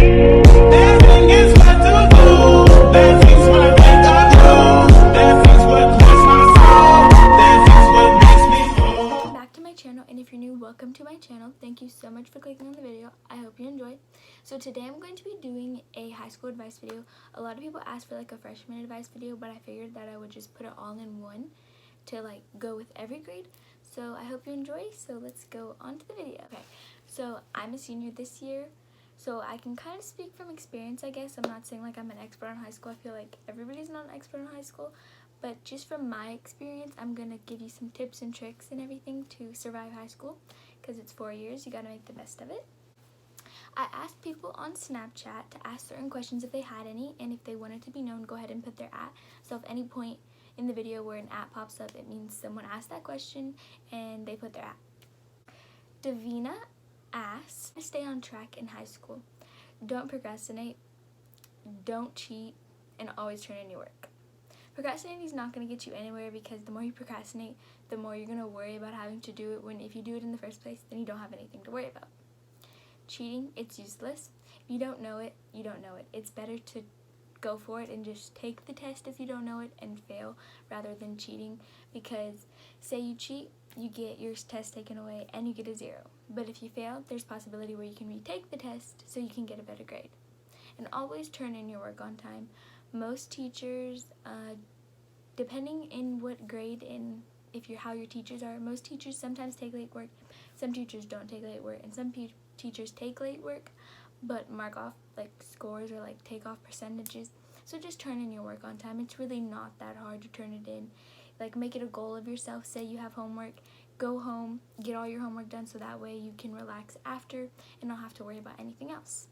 Dancing is what to do. Dancing's what I think I do. Dancing's what lifts my soul. Dancing's what makes me whole. Welcome back to my channel, and if you're new, welcome to my channel. Thank you so much for clicking on the video. I hope you enjoy. So today I'm going to be doing a high school advice video. A lot of people asked for like a freshman advice video, but I figured that I would just put it all in one to like go with every grade. So I hope you enjoy. So let's go on to the video. Okay, so I'm a senior this year, so I can kind of speak from experience, I guess. I'm not saying like I'm an expert on high school. I feel like everybody's not an expert on high school, but just from my experience, I'm gonna give you some tips and tricks and everything to survive high school, because it's 4 years. You gotta make the best of it. I asked people on Snapchat to ask certain questions if they had any, and if they wanted to be known, go ahead and put their @ so if any point in the video where an @ pops up, it means someone asked that question and they put their @ Davina asked, stay on track in high school. Don't procrastinate, don't cheat, and always turn in your work. Procrastinating is not going to get you anywhere, because the more you procrastinate, the more you're going to worry about having to do it, when if you do it in the first place, then you don't have anything to worry about. Cheating, it's useless. If you don't know it, you don't know it. It's better to go for it and just take the test if you don't know it and fail, rather than cheating, because say you cheat, you get your test taken away and you get a 0. But if you fail, there's possibility where you can retake the test so you can get a better grade. And always turn in your work on time. Most teachers, depending in what grade and if you're how your teachers are, most teachers sometimes take late work, some teachers don't take late work, and some teachers take late work but mark off like scores or like take off percentages. So just turn in your work on time. It's really not that hard to turn it in. Like, make it a goal of yourself. Say you have homework, go home, get all your homework done, so that way you can relax after and not have to worry about anything else.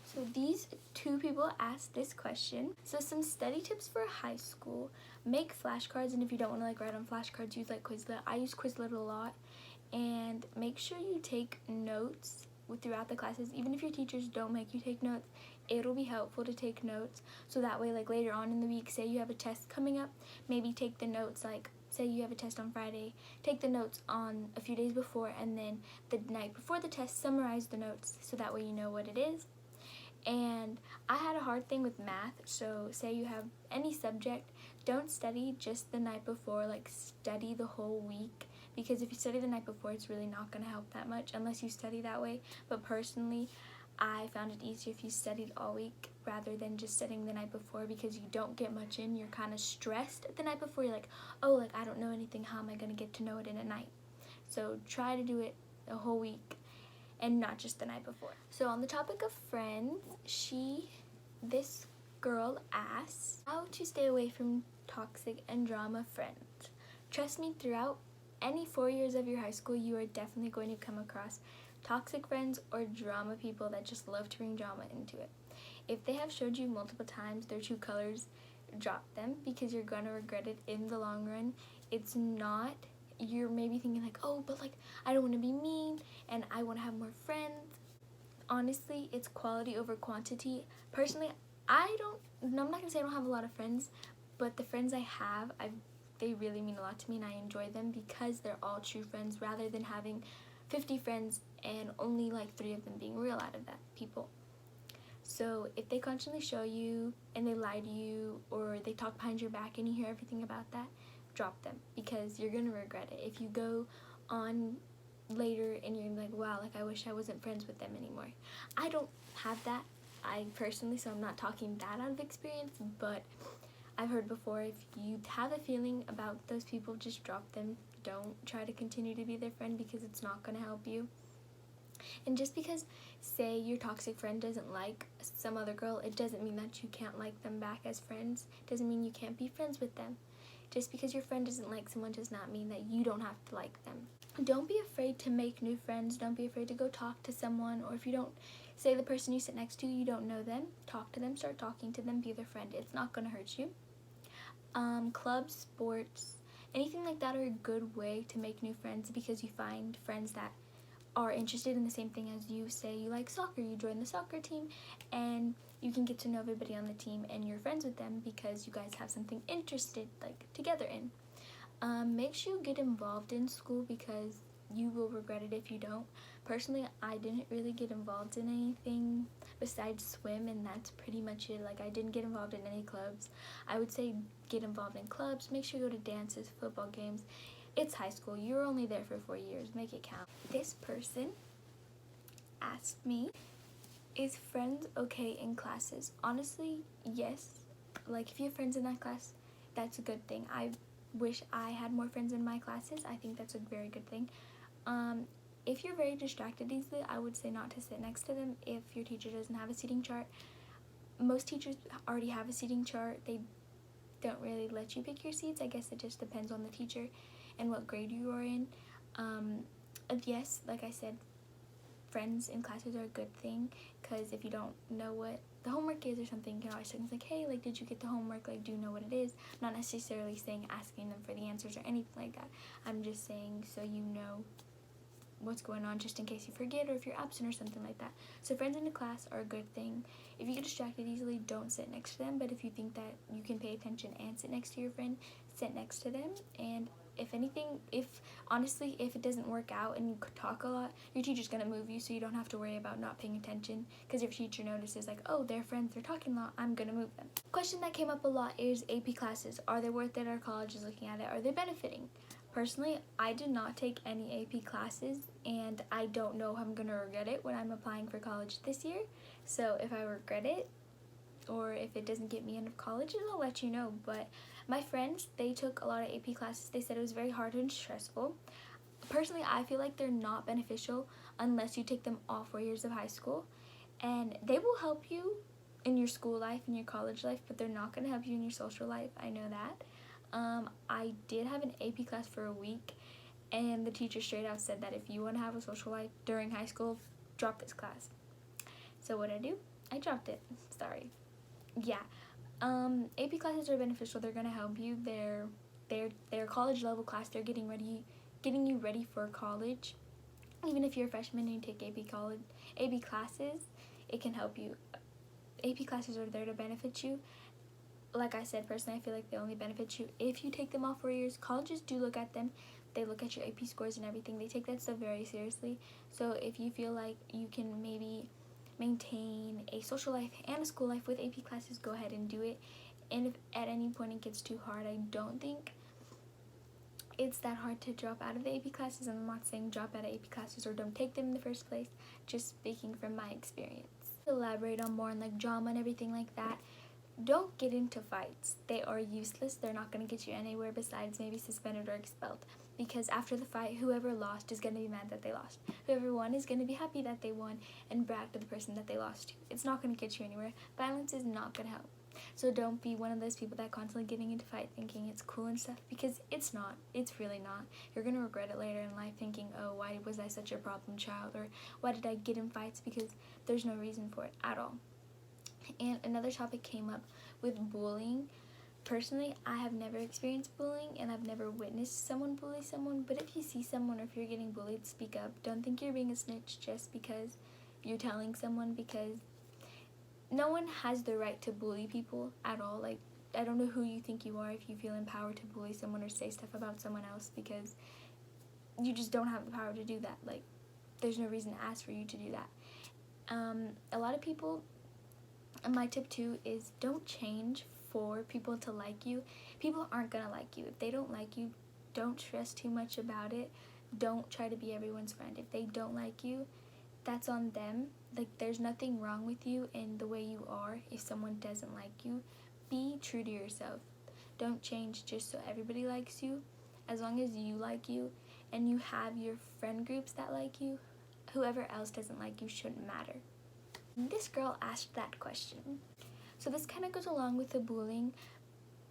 So these 2 people asked this question. So some study tips for high school: make flashcards, and if you don't want to like write on flashcards, use like Quizlet. I use Quizlet a lot. And make sure you take notes throughout the classes. Even if your teachers don't make you take notes, it'll be helpful to take notes, so that way like later on in the week, say you have a test coming up, maybe take the notes, like say you have a test on Friday, take the notes on a few days before, and then the night before the test, summarize the notes, so that way you know what it is. And I had a hard thing with math, so say you have any subject, don't study just the night before, like study the whole week, because if you study the night before, it's really not going to help that much unless you study that way. But personally, I found it easier if you studied all week rather than just studying the night before, because you don't get much in. You're kind of stressed the night before. You're like, oh, like I don't know anything, how am I going to get to know it in a night? So try to do it a whole week and not just the night before. So on the topic of friends, this girl asks how to stay away from toxic and drama friends. Trust me, throughout any 4 years of your high school, you are definitely going to come across toxic friends or drama people that just love to bring drama into it. If they have showed you multiple times their true colors, drop them, because you're going to regret it in the long run. It's not, you're maybe thinking like, oh, but like I don't want to be mean and I want to have more friends. Honestly, it's quality over quantity. Personally, I'm not going to say I don't have a lot of friends, but the friends I have, they really mean a lot to me, and I enjoy them because they're all true friends, rather than having 50 friends and only like 3 of them being real out of that people. So if they constantly show you and they lie to you, or they talk behind your back and you hear everything about that, drop them, because you're going to regret it. If you go on later and you're like, wow, like I wish I wasn't friends with them anymore. I don't have that, I personally, so I'm not talking that out of experience, but I've heard before, if you have a feeling about those people, just drop them. Don't try to continue to be their friend, because it's not going to help you. And just because, say, your toxic friend doesn't like some other girl, it doesn't mean that you can't like them back as friends. It doesn't mean you can't be friends with them. Just because your friend doesn't like someone does not mean that you don't have to like them. Don't be afraid to make new friends. Don't be afraid to go talk to someone, or if you don't, say the person you sit next to, you don't know them, talk to them, start talking to them, be their friend. It's not going to hurt you. Clubs, sports, anything like that are a good way to make new friends, because you find friends that are interested in the same thing as you. Say you like soccer, you join the soccer team, and you can get to know everybody on the team and you're friends with them because you guys have something interested like together in. Make sure you get involved in school, because you will regret it if you don't. Personally, I didn't really get involved in anything besides swim, and that's pretty much it. Like, I didn't get involved in any clubs. I would say get involved in clubs, make sure you go to dances, football games. It's high school. You're only there for 4 years. Make it count. This person asked me, is friends okay in classes? Honestly, yes. Like, if you have friends in that class, that's a good thing. I wish I had more friends in my classes. I think that's a very good thing. If you're very distracted easily, I would say not to sit next to them if your teacher doesn't have a seating chart. Most teachers already have a seating chart. They don't really let you pick your seats. I guess it just depends on the teacher and what grade you are in. Yes, like I said, friends in classes are a good thing, because if you don't know what the homework is or something, you can always say like, hey, like, did you get the homework? Like, do you know what it is? Not necessarily saying asking them for the answers or anything like that. I'm just saying so you know what's going on, just in case you forget or if you're absent or something like that. So friends in the class are a good thing. If you get distracted easily, don't sit next to them, but if you think that you can pay attention and sit next to your friend, sit next to them. And if anything, if it doesn't work out and you talk a lot, your teacher's gonna move you, so you don't have to worry about not paying attention, because if your teacher notices like, oh, they're friends, they're talking a lot, I'm gonna move them. Question that came up a lot is AP classes. Are they worth it? Our college is looking at it. Are they benefiting? Personally, I did not take any AP classes, and I don't know if I'm going to regret it when I'm applying for college this year. So if I regret it, or if it doesn't get me into college, I'll let you know. But my friends, they took a lot of AP classes. They said it was very hard and stressful. Personally, I feel like they're not beneficial unless you take them all 4 years of high school. And they will help you in your school life, in your college life, but they're not going to help you in your social life. I know that. I did have an AP class for a week, and the teacher straight out said that if you want to have a social life during high school, drop this class. So what I do? I dropped it. Sorry. Yeah. AP classes are beneficial. They're gonna help you. They're college level class. They're getting you ready for college. Even if you're a freshman and you take AP classes, it can help you. AP classes are there to benefit you. Like I said, personally, I feel like they only benefit you if you take them all 4 years. Colleges do look at them. They look at your AP scores and everything. They take that stuff very seriously. So if you feel like you can maybe maintain a social life and a school life with AP classes, go ahead and do it. And if at any point it gets too hard, I don't think it's that hard to drop out of the AP classes. And I'm not saying drop out of AP classes or don't take them in the first place, just speaking from my experience. Elaborate on more on like drama and everything like that. Don't get into fights. They are useless. They're not going to get you anywhere besides maybe suspended or expelled. Because after the fight, whoever lost is going to be mad that they lost. Whoever won is going to be happy that they won and brag to the person that they lost to. It's not going to get you anywhere. Violence is not going to help. So don't be one of those people that constantly getting into fight thinking it's cool and stuff, because it's not. It's really not. You're going to regret it later in life thinking, oh, why was I such a problem child? Or why did I get in fights? Because there's no reason for it at all. And another topic came up with bullying. Personally, I have never experienced bullying, and I've never witnessed someone bully someone, but if you see someone or if you're getting bullied, speak up. Don't think you're being a snitch just because you're telling someone, because no one has the right to bully people at all. Like, I don't know who you think you are if you feel empowered to bully someone or say stuff about someone else, because you just don't have the power to do that. Like, there's no reason to ask for you to do that. A lot of people, and my tip too is don't change for people to like you. People aren't gonna like you. If they don't like you, don't stress too much about it. Don't try to be everyone's friend. If they don't like you, that's on them. Like, there's nothing wrong with you in the way you are. If someone doesn't like you, be true to yourself. Don't change just so everybody likes you. As long as you like you and you have your friend groups that like you, whoever else doesn't like you shouldn't matter. This girl asked that question. So this kind of goes along with the bullying,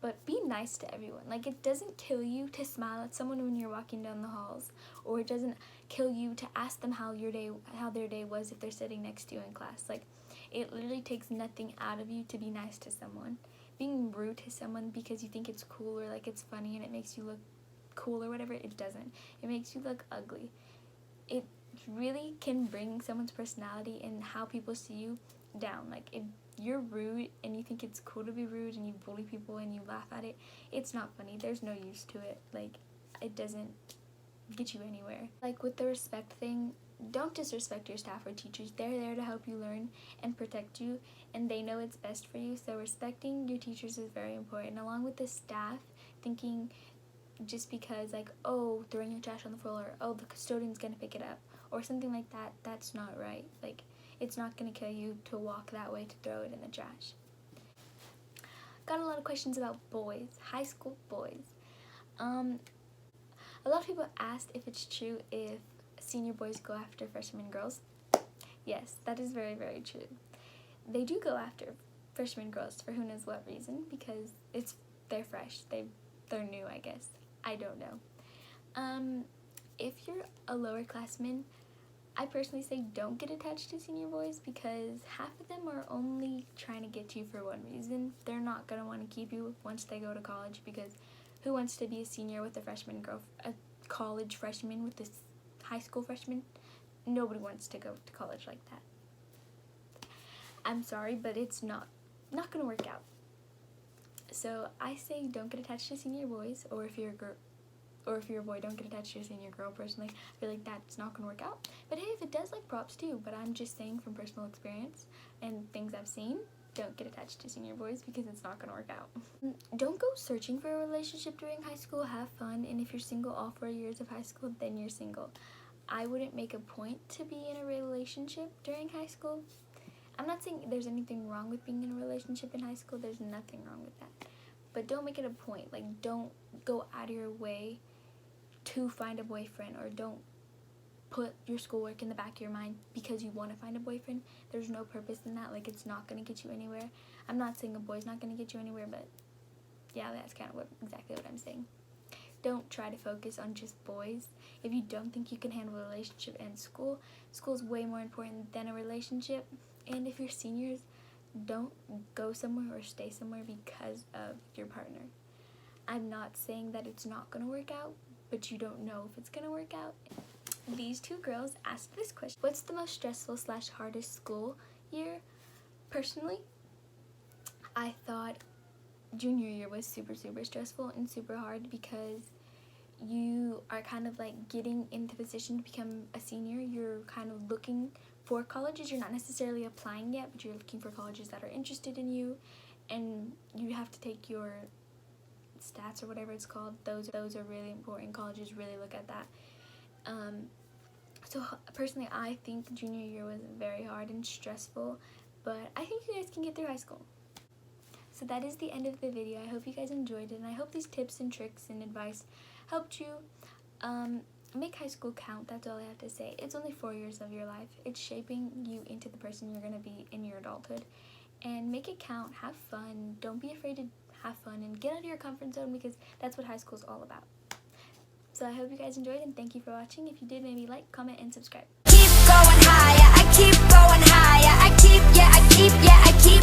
but be nice to everyone. Like, it doesn't kill you to smile at someone when you're walking down the halls, or it doesn't kill you to ask them how their day was if they're sitting next to you in class. Like, it literally takes nothing out of you to be nice to someone. Being rude to someone because you think it's cool or like it's funny and it makes you look cool or whatever, it doesn't. It makes you look ugly. It really can bring someone's personality and how people see you down. Like, if you're rude and you think it's cool to be rude and you bully people and you laugh at it, it's not funny. There's no use to it. Like, it doesn't get you anywhere. Like with the respect thing, don't disrespect your staff or teachers. They're there to help you learn and protect you, and they know it's best for you. So respecting your teachers is very important. Along with the staff, thinking just because like, oh, throwing your trash on the floor, or oh, the custodian's gonna pick it up, or something like that, that's not right. Like, it's not gonna kill you to walk that way to throw it in the trash. Got a lot of questions about boys, high school boys. A lot of people asked if it's true if senior boys go after freshman girls. Yes, that is very, very true. They do go after freshman girls for who knows what reason, because they're fresh, they're new, I guess. I don't know. If you're a lower classman, I personally say don't get attached to senior boys, because half of them are only trying to get you for one reason. They're not going to want to keep you once they go to college, because who wants to be a senior with a freshman girl, a college freshman with this high school freshman? Nobody wants to go to college like that. I'm sorry, but it's not going to work out. So I say don't get attached to senior boys, or if you're a girl, or if you're a boy, don't get attached to your senior girl. Personally, I feel like that's not going to work out. But hey, if it does, like, props too. But I'm just saying from personal experience and things I've seen, don't get attached to senior boys, because it's not going to work out. Don't go searching for a relationship during high school. Have fun. And if you're single all 4 years of high school, then you're single. I wouldn't make a point to be in a relationship during high school. I'm not saying there's anything wrong with being in a relationship in high school. There's nothing wrong with that. But don't make it a point. Like, don't go out of your way to find a boyfriend, or don't put your schoolwork in the back of your mind because you want to find a boyfriend. There's no purpose in that. Like, it's not going to get you anywhere. I'm not saying a boy's not going to get you anywhere, but yeah, that's kind of exactly what I'm saying. Don't try to focus on just boys. If you don't think you can handle a relationship and school, school's way more important than a relationship. And if you're seniors, don't go somewhere or stay somewhere because of your partner. I'm not saying that it's not going to work out, but you don't know if it's going to work out. These two girls asked this question: what's the most stressful / hardest school year? Personally, I thought junior year was super, super stressful and super hard, because you are kind of like getting into the position to become a senior. You're kind of looking for colleges. You're not necessarily applying yet, but you're looking for colleges that are interested in you, and you have to take your stats or whatever it's called. Those are really important. Colleges really look at that. So personally, I think junior year was very hard and stressful, but I think you guys can get through high school. So that is the end of the video. I hope you guys enjoyed it, and I hope these tips and tricks and advice helped you. Make high school count. That's all I have to say. It's only 4 years of your life. It's shaping you into the person you're going to be in your adulthood. And make it count. Have fun. Don't be afraid to have fun and get out of your comfort zone, because that's what high school is all about. So I hope you guys enjoyed, and thank you for watching. If you did, maybe like, comment, and subscribe. Keep going higher, I keep going higher, I keep